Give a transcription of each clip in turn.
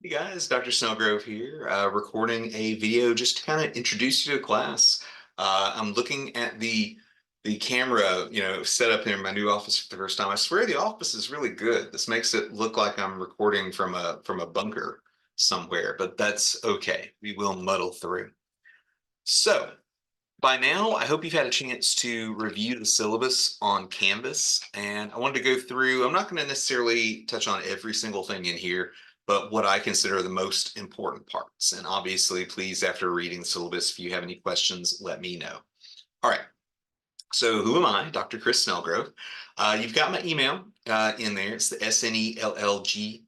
Hey guys, Dr. Snellgrove here, recording a video just to kind of introduce you to class. I'm looking at the camera, set up in my new office for the first time. I swear the office is really good. This makes it look like I'm recording from a bunker somewhere, but that's okay. We will muddle through. So, by now, I hope you've had a chance to review the syllabus on Canvas, and I wanted to go through. I'm not going to necessarily touch on every single thing in here, but what I consider the most important parts. And obviously, please, after reading the syllabus, if you have any questions, let me know. All right. So who am I? Dr. Chris Snellgrove. You've got my email in there. It's the snellgrc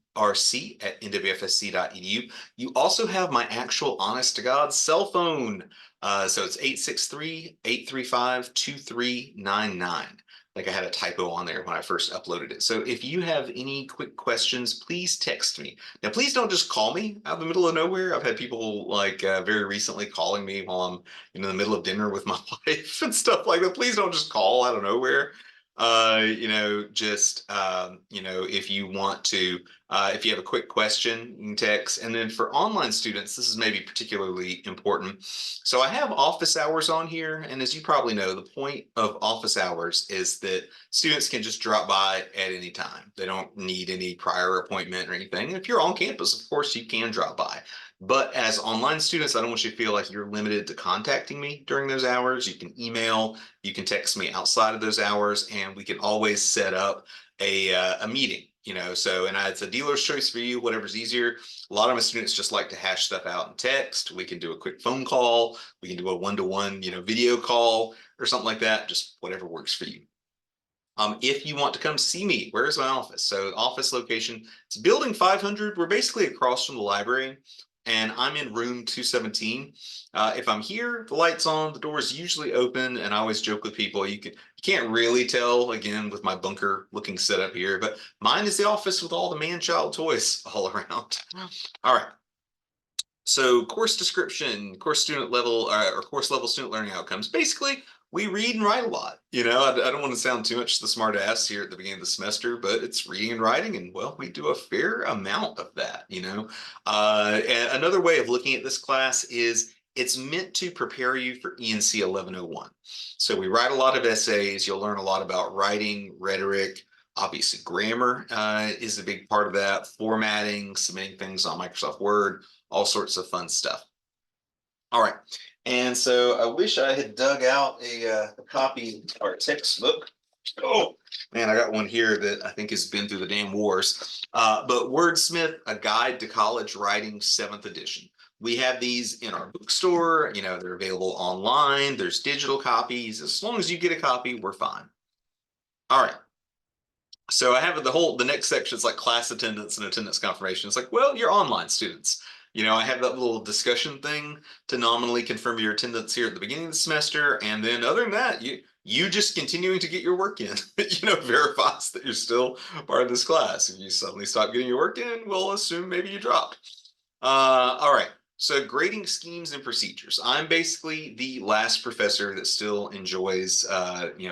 at nwfsc.edu. You also have my actual honest to God cell phone. So it's 863-835-2399. Like I had a typo on there when I first uploaded it. So if you have any quick questions, please text me. Now, please don't just call me out of the middle of nowhere. I've had people like very recently calling me while I'm in the middle of dinner with my wife and stuff like that. Please don't just call out of nowhere. If you want to, if you have a quick question, you can text. And then for online students, this is maybe particularly important. So I have office hours on here. And as you probably know, the point of office hours is that students can just drop by at any time. They don't need any prior appointment or anything. If you're on campus, of course, you can drop by. But as online students, I don't want you to feel like you're limited to contacting me during those hours. You can email, you can text me outside of those hours, and we can always set up a meeting. And it's a dealer's choice for you, whatever's easier. A lot of my students just like to hash stuff out in text. We can do a quick phone call. We can do a one-to-one, video call or something like that. Just whatever works for you. If you want to come see me, where's my office? So office location, it's building 500. We're basically across from the library and I'm in room 217. If I'm here, the light's on, the door's usually open, and I always joke with people, you can't really tell, again, with my bunker looking setup here, but mine is the office with all the man-child toys all around. All right. So course description, course student level or course level student learning outcomes. Basically, we read and write a lot. I don't want to sound too much the smart ass here at the beginning of the semester, but it's reading and writing, and well, we do a fair amount of that. And another way of looking at this class is it's meant to prepare you for ENC 1101. So we write a lot of essays. You'll learn a lot about writing, rhetoric. Obviously, grammar is a big part of that. Formatting, submitting things on Microsoft Word, all sorts of fun stuff. All right. And so I wish I had dug out a copy of our textbook. Oh, man, I got one here that I think has been through the damn wars. But Wordsmith, A Guide to College Writing, 7th edition. We have these in our bookstore. They're available online. There's digital copies. As long as you get a copy, we're fine. All right. So I have the next section is like class attendance and attendance confirmation. It's like, well, you're online students. I have that little discussion thing to nominally confirm your attendance here at the beginning of the semester. And then other than that, you just continuing to get your work in, verifies that you're still part of this class. If you suddenly stop getting your work in, we'll assume maybe you dropped. All right. So grading schemes and procedures. I'm basically the last professor that still enjoys,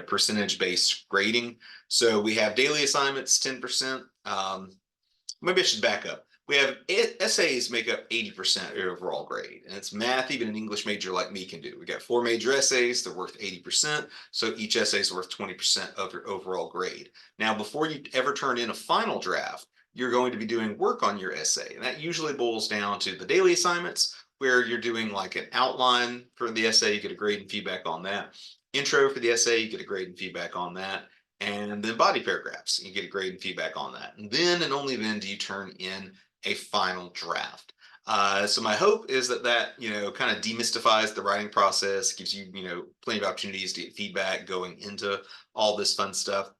percentage-based grading. So we have daily assignments, 10%. Maybe I should back up. We have essays make up 80% of your overall grade. And it's math even an English major like me can do. We got 4 major essays, they're worth 80%. So each essay is worth 20% of your overall grade. Now, before you ever turn in a final draft, you're going to be doing work on your essay. And that usually boils down to the daily assignments, where you're doing like an outline for the essay, you get a grade and feedback on that. Intro for the essay, you get a grade and feedback on that. And then body paragraphs, you get a grade and feedback on that. And then and only then do you turn in a final draft. So my hope is that kind of demystifies the writing process, gives you, plenty of opportunities to get feedback going into all this fun stuff.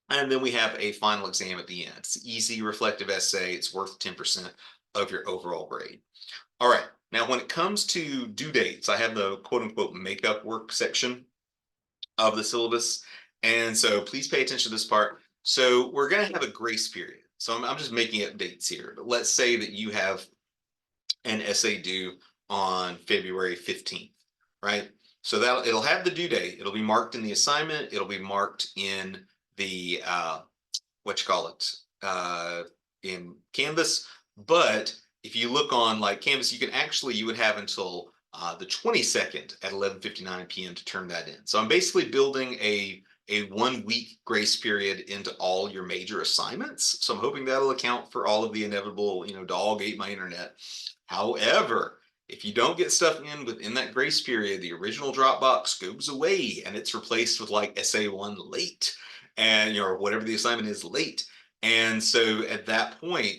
And then we have a final exam at the end. It's an easy reflective essay. It's worth 10% of your overall grade. All right. Now, when it comes to due dates, I have the quote unquote makeup work section of the syllabus. And so please pay attention to this part. So we're going to have a grace period. So I'm just making up dates here. But let's say that you have an essay due on February 15th, right? So it'll have the due date. It'll be marked in the assignment. It'll be marked in the in Canvas, but if you look on like Canvas, you would have until the 22nd at 11:59 p.m. to turn that in. So I'm basically building a 1 week grace period into all your major assignments. So I'm hoping that'll account for all of the inevitable, dog ate my internet. However, if you don't get stuff in within that grace period, the original Dropbox goes away and it's replaced with like SA1 late and or whatever the assignment is late. And so at that point,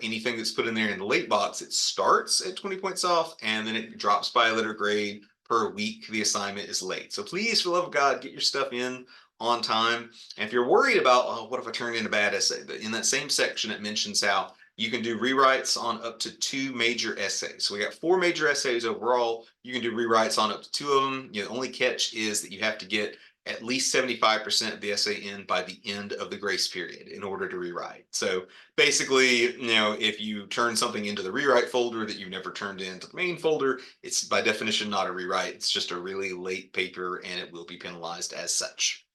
anything that's put in there in the late box, it starts at 20 points off and then it drops by a letter grade per week the assignment is late. So please, for the love of God, get your stuff in on time. And if you're worried about, oh, what if I turn in a bad essay? In that same section, it mentions how you can do rewrites on up to 2 major essays. So we got 4 major essays overall. You can do rewrites on up to 2 of them. The only catch is that you have to get at least 75% of the essay in by the end of the grace period in order to rewrite. So basically, if you turn something into the rewrite folder that you've never turned into the main folder, it's by definition not a rewrite. It's just a really late paper and it will be penalized as such.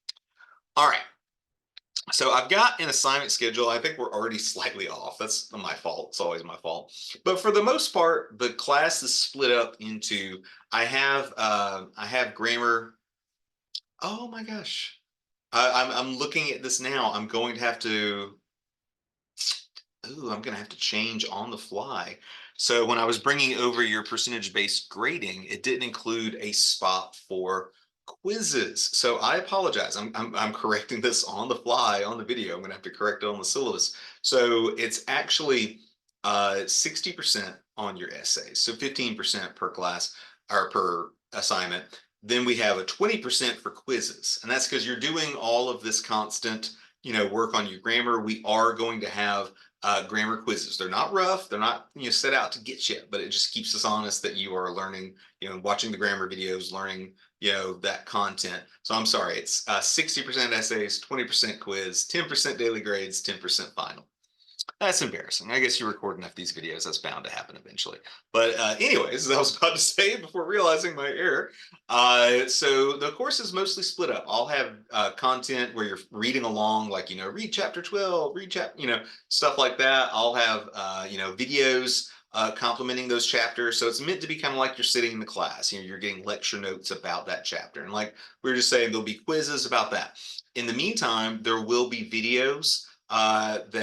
All right. So I've got an assignment schedule. I think we're already slightly off. That's my fault. It's always my fault. But for the most part, the class is split up into I have grammar. Oh my gosh. I'm looking at this now. I'm going to have to change on the fly. So when I was bringing over your percentage-based grading, it didn't include a spot for quizzes. So I apologize. I'm correcting this on the fly on the video. I'm going to have to correct it on the syllabus. So it's actually 60% on your essays. So 15% per class or per assignment. Then we have a 20% for quizzes. And that's because you're doing all of this constant, work on your grammar. We are going to have grammar quizzes. They're not rough. They're not set out to get you, but it just keeps us honest that you are learning, watching the grammar videos, learning, that content. So I'm sorry, it's 60% essays, 20% quiz, 10% daily grades, 10% final. That's embarrassing. I guess you record enough of these videos, that's bound to happen eventually. But anyways, as I was about to say before realizing my error. So the course is mostly split up. I'll have content where you're reading along, like, read chapter 12, read chapter, stuff like that. I'll have, videos complementing those chapters. So it's meant to be kind of like you're sitting in the class. You're getting lecture notes about that chapter. And like we were just saying, there'll be quizzes about that. In the meantime, there will be videos and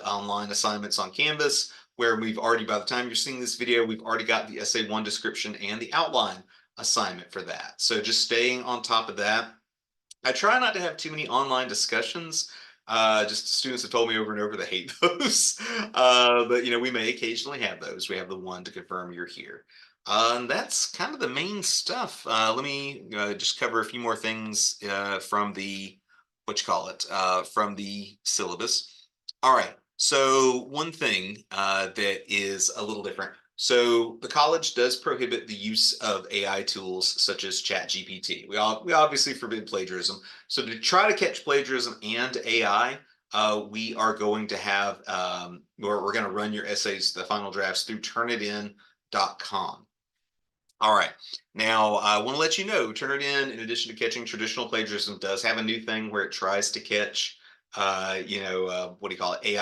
online assignments on Canvas where by the time you're seeing this video, we've already got the essay 1 description and the outline assignment for that. So just staying on top of that. I try not to have too many online discussions. Just students have told me over and over they hate those. But we may occasionally have those. We have the one to confirm you're here. And that's kind of the main stuff. Let me just cover a few more things from the from the syllabus. All right. So one thing that is a little different. So the college does prohibit the use of AI tools such as ChatGPT. We obviously forbid plagiarism. So to try to catch plagiarism and AI, we are going to have, we're going to run your essays, the final drafts through turnitin.com. All right. Now, I want to let you know, Turnitin, in addition to catching traditional plagiarism, does have a new thing where it tries to catch, AI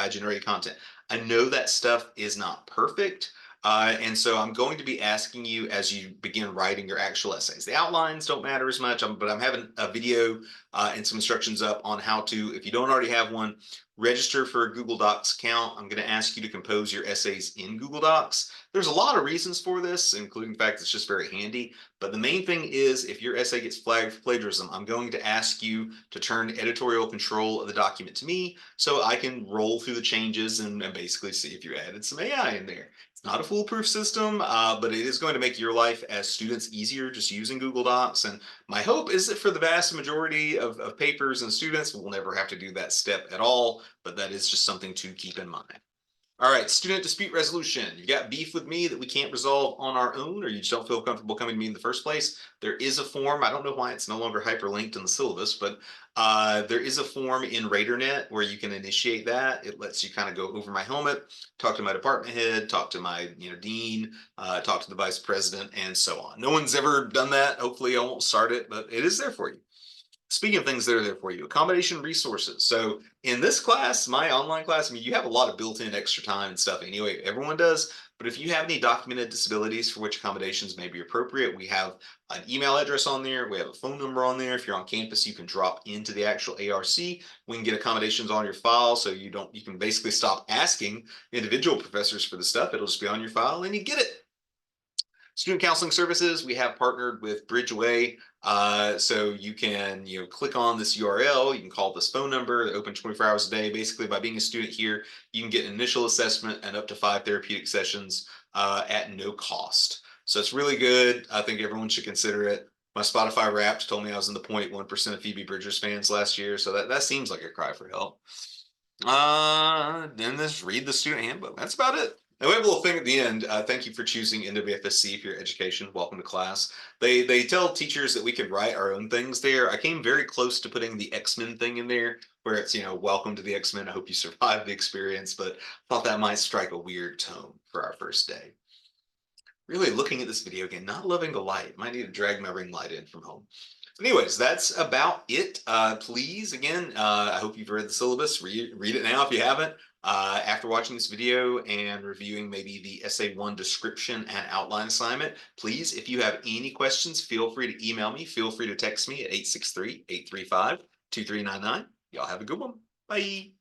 generated content. I know that stuff is not perfect. And so I'm going to be asking you as you begin writing your actual essays. The outlines don't matter as much, but I'm having a video and some instructions up on how to, if you don't already have one, register for a Google Docs account. I'm going to ask you to compose your essays in Google Docs. There's a lot of reasons for this, including the fact it's just very handy. But the main thing is if your essay gets flagged for plagiarism, I'm going to ask you to turn editorial control of the document to me so I can roll through the changes and basically see if you added some AI in there. It's not a foolproof system, but it is going to make your life as students easier just using Google Docs. And my hope is that for the vast majority of papers and students, we'll never have to do that step at all, but that is just something to keep in mind. All right, student dispute resolution. You got beef with me that we can't resolve on our own, or you just don't feel comfortable coming to me in the first place. There is a form. I don't know why it's no longer hyperlinked in the syllabus, but there is a form in RadarNet where you can initiate that. It lets you kind of go over my helmet, talk to my department head, talk to my dean, talk to the vice president, and so on. No one's ever done that. Hopefully I won't start it, but it is there for you. Speaking of things that are there for you, accommodation resources. So in this class, my online class, I mean, you have a lot of built-in extra time and stuff anyway. Everyone does. But if you have any documented disabilities for which accommodations may be appropriate, we have an email address on there. We have a phone number on there. If you're on campus, you can drop into the actual ARC. We can get accommodations on your file, so you can basically stop asking individual professors for the stuff. It'll just be on your file and you get it. Student counseling services, we have partnered with Bridgeway. So you can click on this URL, you can call this phone number, open 24 hours a day. Basically, by being a student here, you can get an initial assessment and up to 5 therapeutic sessions at no cost. So it's really good. I think everyone should consider it. My Spotify Wrapped told me I was in the 0.1% of Phoebe Bridgers fans last year, so that seems like a cry for help. Then just read the student handbook. That's about it. And we have a little thing at the end. Thank you for choosing NWFSC for your education. Welcome to class. They tell teachers that we can write our own things there. I came very close to putting the X-Men thing in there, where it's welcome to the X-Men. I hope you survive the experience, but thought that might strike a weird tone for our first day. Really looking at this video again, not loving the light. Might need to drag my ring light in from home. Anyways, that's about it. Please, again, I hope you've read the syllabus. Read it now if you haven't. After watching this video and reviewing maybe the Essay 1 description and outline assignment, please, if you have any questions, feel free to email me. Feel free to text me at 863-835-2399. Y'all have a good one. Bye.